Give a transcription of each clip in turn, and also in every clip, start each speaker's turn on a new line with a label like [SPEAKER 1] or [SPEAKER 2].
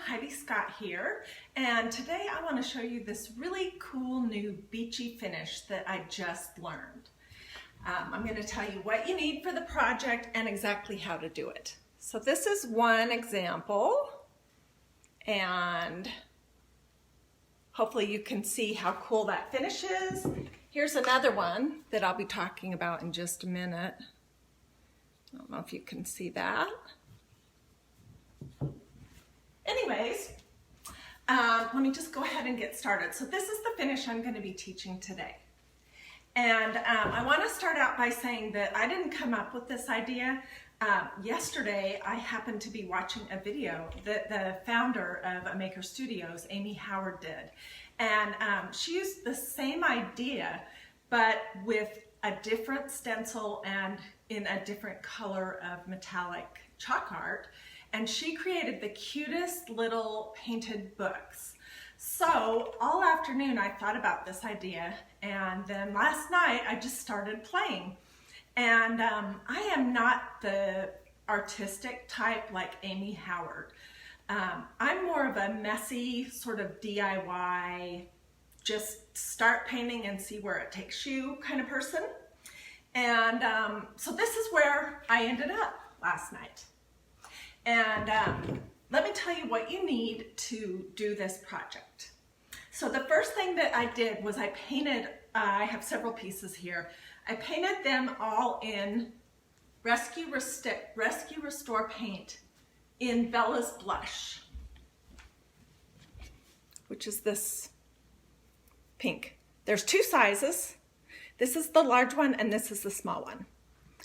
[SPEAKER 1] Heidi Scott here, and today I want to show you this really cool new beachy finish that I just learned. I'm going to tell you what you need for the project and exactly how to do it. So this is one example, and hopefully you can see how cool that finish is. Here's another one that I'll be talking about in just a minute. I don't know if you can see that. Anyways, let me just go ahead and get started. So this is the finish I'm going to be teaching today. And I want to start out by saying that I didn't come up with this idea. Yesterday, I happened to be watching a video that the founder of Maker Studios, Amy Howard, did. And she used the same idea, but with a different stencil and in a different color of metallic chalk art. And she created the cutest little painted books. So all afternoon I thought about this idea, and then last night I just started playing. And I am not the artistic type like Amy Howard. I'm more of a messy sort of DIY, just start painting and see where it takes you kind of person. And so this is where I ended up last night. And let me tell you what you need to do this project. So the first thing that I did was I painted, I have several pieces here. I painted them all in Rescue Restore paint in Bella's Blush, which is this pink. There's two sizes. This is the large one and this is the small one.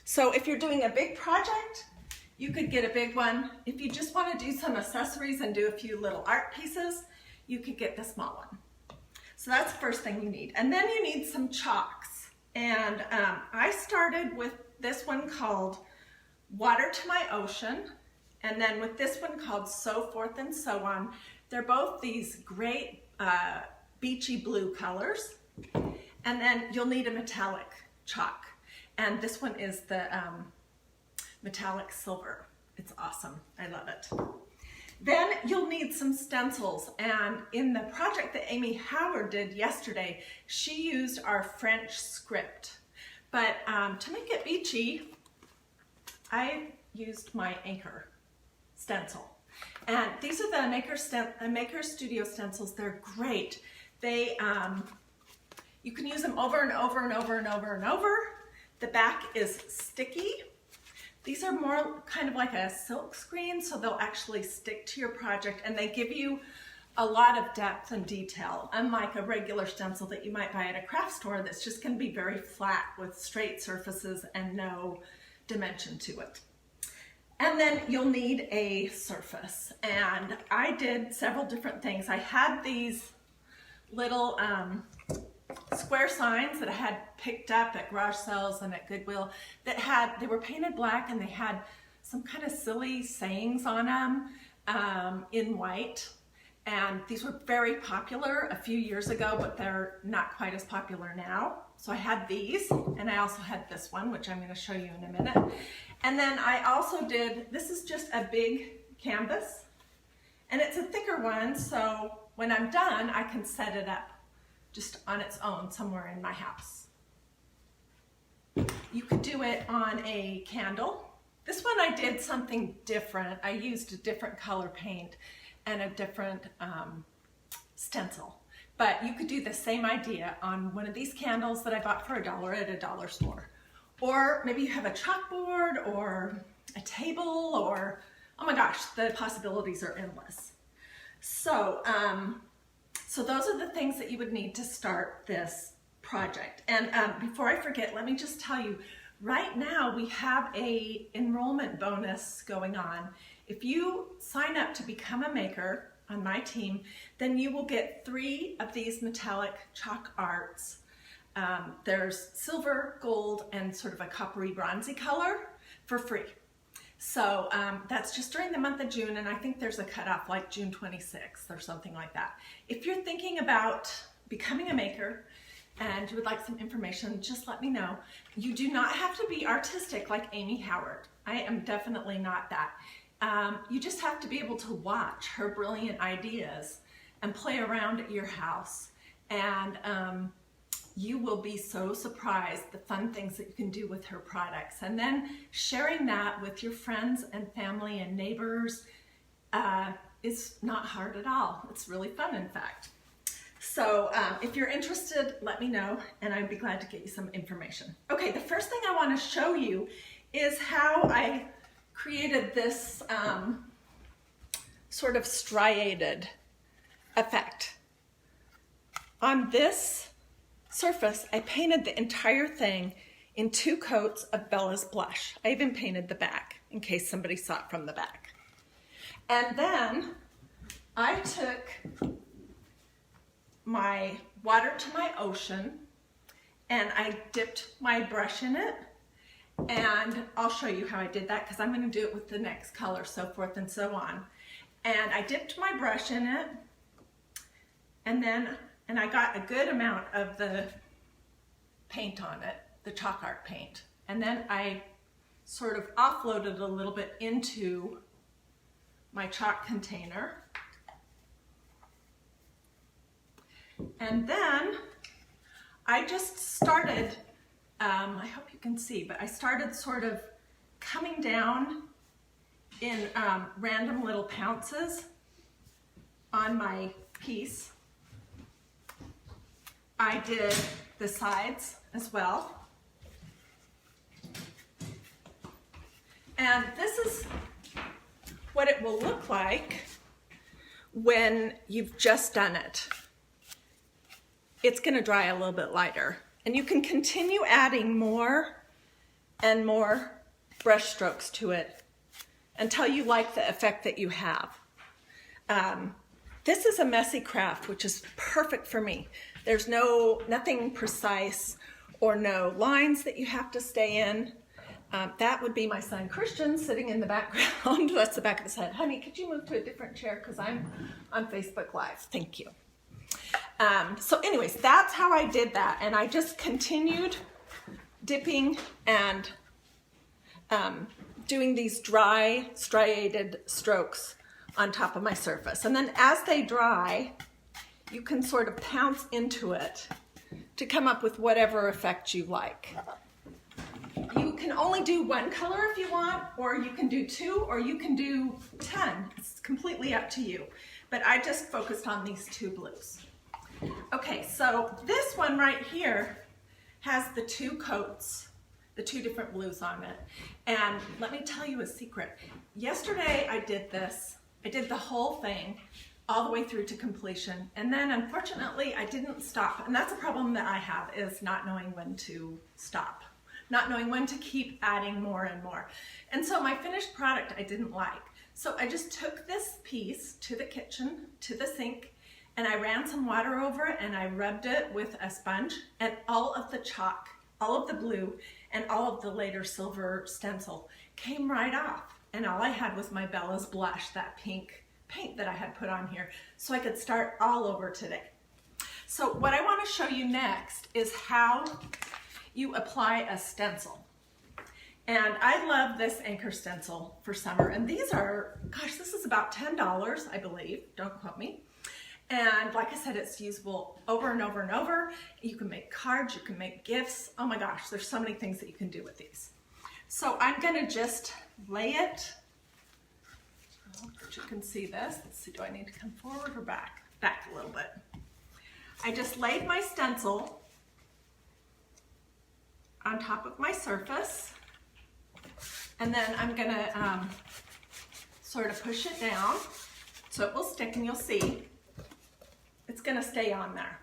[SPEAKER 1] So if you're doing a big project, you could get a big one. If you just want to do some accessories and do a few little art pieces, you could get the small one. So that's the first thing you need. And then you need some chalks. And I started with this one called Water to My Ocean, and then with this one called So Forth and So On. They're both these great beachy blue colors. And then you'll need a metallic chalk. And this one is the metallic silver. It's awesome. I love it. Then you'll need some stencils, and in the project that Amy Howard did yesterday, she used our French script. But to make it beachy, I used my Anchor stencil. And these are the Maker Studio stencils. They're great. They you can use them over and over and over and over and over. The back is sticky. These are more kind of like a silk screen, so they'll actually stick to your project, and they give you a lot of depth and detail, unlike a regular stencil that you might buy at a craft store that's just going to be very flat with straight surfaces and no dimension to it. And then you'll need a surface, and I did several different things. I had these little square signs that I had picked up at garage sales and at Goodwill that they were painted black, and they had some kind of silly sayings on them in white. And these were very popular a few years ago, but they're not quite as popular now. So I had these, and I also had this one, which I'm going to show you in a minute. And then I also did, this is just a big canvas, and it's a thicker one, so when I'm done, I can set it up just on its own somewhere in my house. You could do it on a candle. This one I did something different. I used a different color paint and a different stencil. But you could do the same idea on one of these candles that I bought for $1 at a dollar store. Or maybe you have a chalkboard or a table, or, oh my gosh, the possibilities are endless. So, so those are the things that you would need to start this project. And before I forget, let me just tell you, right now we have a enrollment bonus going on. If you sign up to become a maker on my team, then you will get 3 of these metallic chalk arts. There's silver, gold, and sort of a coppery bronzy color for free. So that's just during the month of June, and I think there's a cutoff like June 26th or something like that. If you're thinking about becoming a maker and you would like some information, just let me know. You do not have to be artistic like Amy Howard. I am definitely not that. You just have to be able to watch her brilliant ideas and play around at your house. And you will be so surprised the fun things that you can do with her products. And then sharing that with your friends and family and neighbors is not hard at all. It's really fun, in fact. So if you're interested, let me know, and I'd be glad to get you some information. Okay, the first thing I want to show you is how I created this sort of striated effect. On this surface, I painted the entire thing in 2 coats of Bella's blush. I even painted the back in case somebody saw it from the back. And then I took my water to my ocean and I dipped my brush in it, and I'll show you how I did that because I'm going to do it with the next color, so forth and so on. And I dipped my brush in it, and I got a good amount of the paint on it, the ChalkART paint. And then I sort of offloaded a little bit into my chalk container. And then I just started, I hope you can see, but I started sort of coming down in random little pounces on my piece. I did the sides as well. And this is what it will look like when you've just done it. It's going to dry a little bit lighter. And you can continue adding more and more brush strokes to it until you like the effect that you have. This is a messy craft, which is perfect for me. There's nothing precise or no lines that you have to stay in. That would be my son Christian sitting in the background. That's the back of his head. Honey, could you move to a different chair because I'm on Facebook Live? Thank you. So anyways, that's how I did that. And I just continued dipping and doing these dry, striated strokes on top of my surface. And then as they dry, you can sort of pounce into it to come up with whatever effect you like. You can only do 1 color if you want, or you can do 2, or you can do 10. It's completely up to you. But I just focused on these 2 blues. Okay, so this one right here has the 2 coats, the 2 different blues on it. And let me tell you a secret. Yesterday I did this. I did the whole thing all the way through to completion. And then unfortunately I didn't stop. And that's a problem that I have, is not knowing when to stop. Not knowing when to keep adding more and more. And so my finished product I didn't like. So I just took this piece to the kitchen, to the sink, and I ran some water over it and I rubbed it with a sponge, and all of the chalk, all of the blue, and all of the later silver stencil came right off. And all I had was my Bella's blush, that pink paint that I had put on here, so I could start all over today. So what I want to show you next is how you apply a stencil. And I love this anchor stencil for summer. And these are, gosh, this is about $10, I believe. Don't quote me. And like I said, it's usable over and over and over. You can make cards, you can make gifts. Oh my gosh, there's so many things that you can do with these. So I'm gonna just lay it, I hope that you can see this. Let's see, do I need to come forward or back? Back a little bit. I just laid my stencil on top of my surface, and then I'm gonna sort of push it down so it will stick, and you'll see it's gonna stay on there.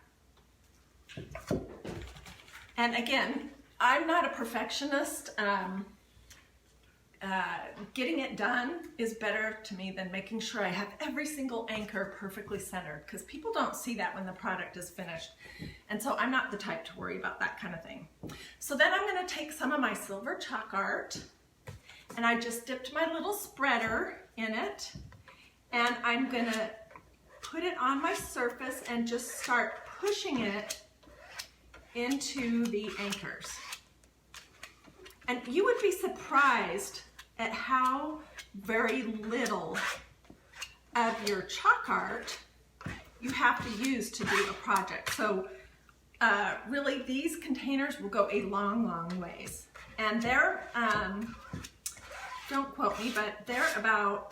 [SPEAKER 1] And again, I'm not a perfectionist. Getting it done is better to me than making sure I have every single anchor perfectly centered, because people don't see that when the product is finished. And so I'm not the type to worry about that kind of thing. So then I'm going to take some of my silver ChalkART, and I just dipped my little spreader in it, and I'm going to put it on my surface and just start pushing it into the anchors. And you would be surprised at how very little of your chalk art you have to use to do a project. So really these containers will go a long, long ways. And they're, don't quote me, but they're about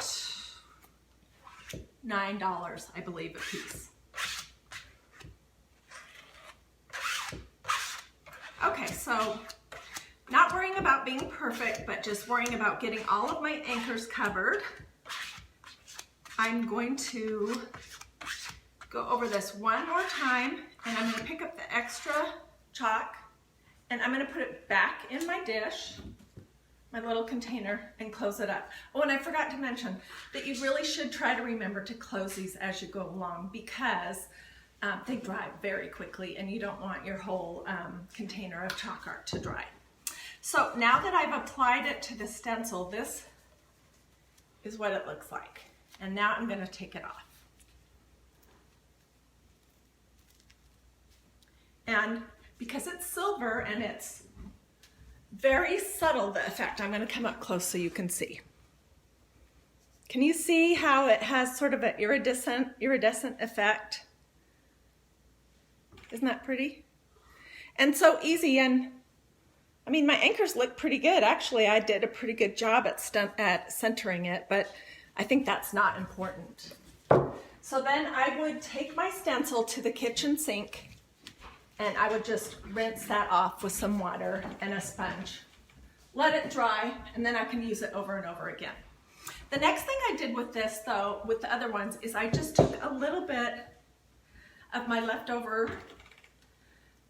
[SPEAKER 1] $9, I believe, a piece. Okay, so not worrying about being perfect, but just worrying about getting all of my anchors covered. I'm going to go over this one more time, and I'm going to pick up the extra chalk, and I'm going to put it back in my dish, my little container, and close it up. Oh, and I forgot to mention that you really should try to remember to close these as you go along, because they dry very quickly, and you don't want your whole container of chalk art to dry. So now that I've applied it to the stencil, this is what it looks like. And now I'm going to take it off. And because it's silver and it's very subtle, the effect, I'm going to come up close so you can see. Can you see how it has sort of an iridescent effect? Isn't that pretty? And so easy, and I mean, my anchors look pretty good. Actually, I did a pretty good job at centering it, but I think that's not important. So then I would take my stencil to the kitchen sink, and I would just rinse that off with some water and a sponge. Let it dry, and then I can use it over and over again. The next thing I did with this, though, with the other ones, is I just took a little bit of my leftover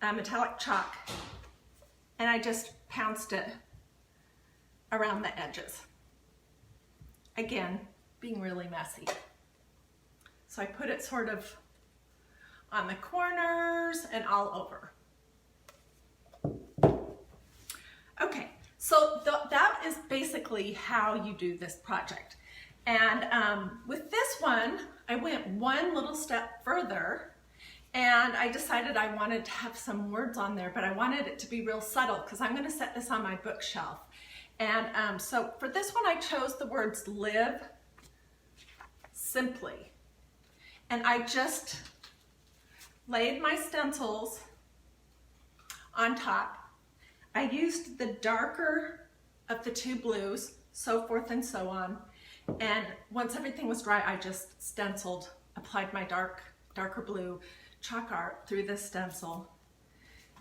[SPEAKER 1] metallic chalk, and I just pounced it around the edges. Again, being really messy. So I put it sort of on the corners and all over. Okay, so that is basically how you do this project. And with this one, I went one little step further, and I decided I wanted to have some words on there, but I wanted it to be real subtle because I'm going to set this on my bookshelf. And so for this one, I chose the words live simply. And I just laid my stencils on top. I used the darker of the two blues, so forth and so on. And once everything was dry, I just stenciled, applied my darker blue chalk art through this stencil.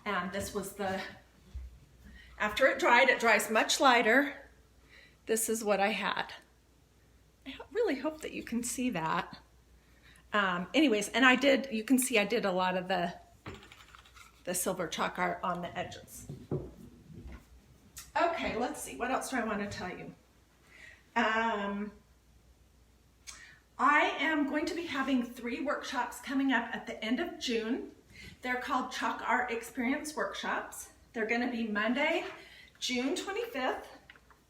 [SPEAKER 1] And this was after it dries much lighter. This is what I had. I really hope that you can see that. Anyways, and you can see I did a lot of the silver chalk art on the edges. Okay, let's see, what else do I want to tell you? I am going to be having 3 workshops coming up at the end of June. They're called ChalkART Experience Workshops. They're going to be Monday, June 25th,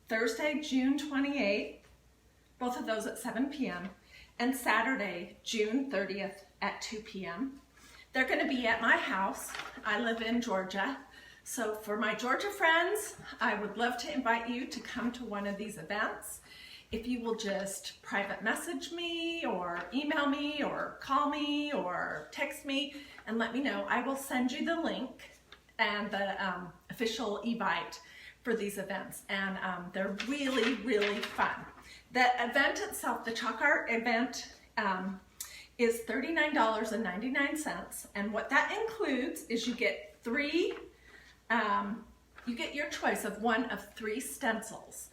[SPEAKER 1] Thursday, June 28th, both of those at 7 p.m., and Saturday, June 30th at 2 p.m. They're going to be at my house. I live in Georgia. So for my Georgia friends, I would love to invite you to come to one of these events. If you will just private message me or email me or call me or text me and let me know, I will send you the link and the official evite for these events. And they're really, really fun. The event itself, the ChalkART event, is $39.99. And what that includes is you get you get your choice of one of 3 stencils.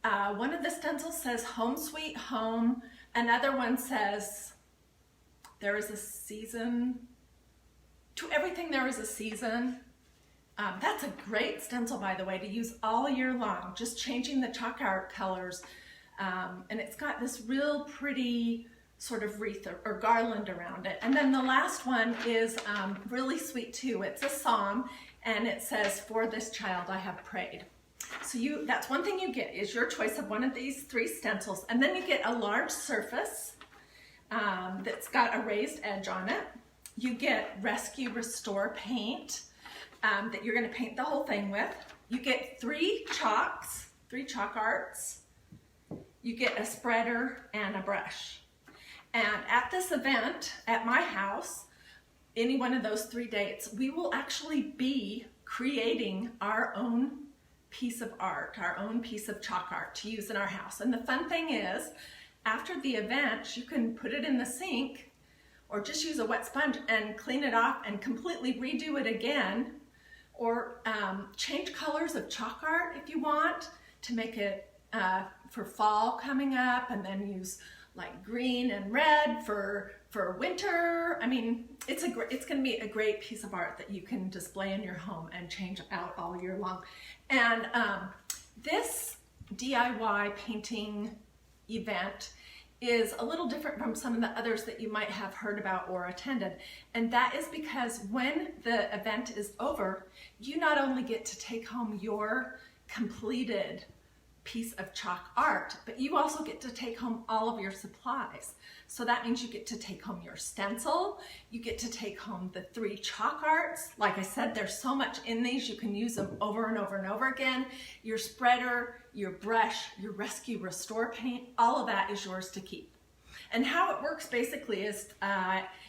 [SPEAKER 1] One of the stencils says Home Sweet Home. Another one says there is a season. To everything there is a season. That's a great stencil, by the way, to use all year long. Just changing the chalk art colors. And it's got this real pretty sort of wreath or garland around it. And then the last one is really sweet too. It's a psalm, and it says, "For this child I have prayed." So that's one thing you get, is your choice of one of these 3 stencils. And then you get a large surface that's got a raised edge on it. You get Rescue Restore paint that you're going to paint the whole thing with. You get 3 chalks, 3 chalk arts. you get a spreader and a brush. And at this event at my house, any one of those 3 dates, we will actually be creating our own piece of art, our own piece of chalk art to use in our house. And the fun thing is, after the event, you can put it in the sink or just use a wet sponge and clean it off and completely redo it again, or change colors of chalk art if you want to make it for fall coming up, and then use like green and red for winter. I mean, it's going to be a great piece of art that you can display in your home and change out all year long. And this DIY painting event is a little different from some of the others that you might have heard about or attended. And that is because when the event is over, you not only get to take home your completed piece of chalk art, but you also get to take home all of your supplies. So that means you get to take home your stencil, you get to take home the 3 chalk arts. Like I said, there's so much in these, you can use them over and over and over again. Your spreader, your brush, your rescue restore paint, all of that is yours to keep. And how it works basically is,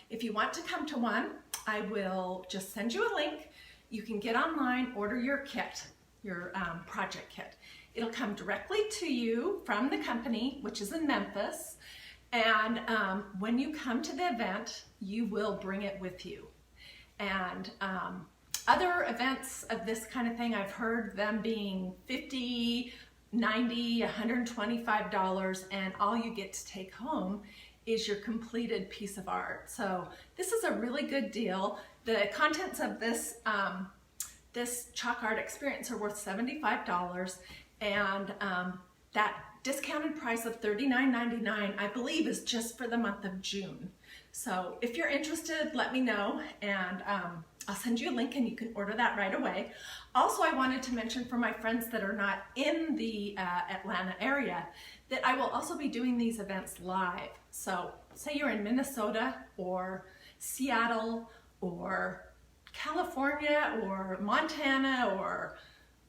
[SPEAKER 1] if you want to come to one, I will just send you a link. You can get online, order your kit, your project kit. It'll come directly to you from the company, which is in Memphis. And when you come to the event, you will bring it with you. And other events of this kind of thing, I've heard them being $50, $90, $125, and all you get to take home is your completed piece of art. So this is a really good deal. The contents of this this chalk art experience are worth $75, and that discounted price of $39.99, I believe, is just for the month of June. So if you're interested, let me know, and I'll send you a link and you can order that right away. Also, I wanted to mention for my friends that are not in the Atlanta area that I will also be doing these events live. So say you're in Minnesota or Seattle or California or Montana or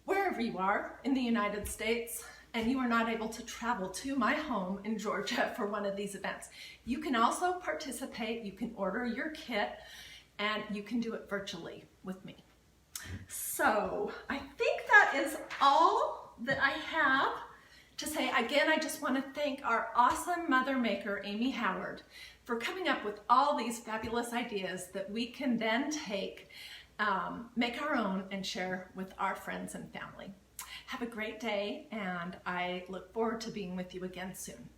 [SPEAKER 1] wherever you are in the United States, and you are not able to travel to my home in Georgia for one of these events, you can also participate. You can order your kit and you can do it virtually with me. So I think that is all that I have to say. Again, I just want to thank our awesome mother maker, Amy Howard, for coming up with all these fabulous ideas that we can then take, make our own, and share with our friends and family. Have a great day, and I look forward to being with you again soon.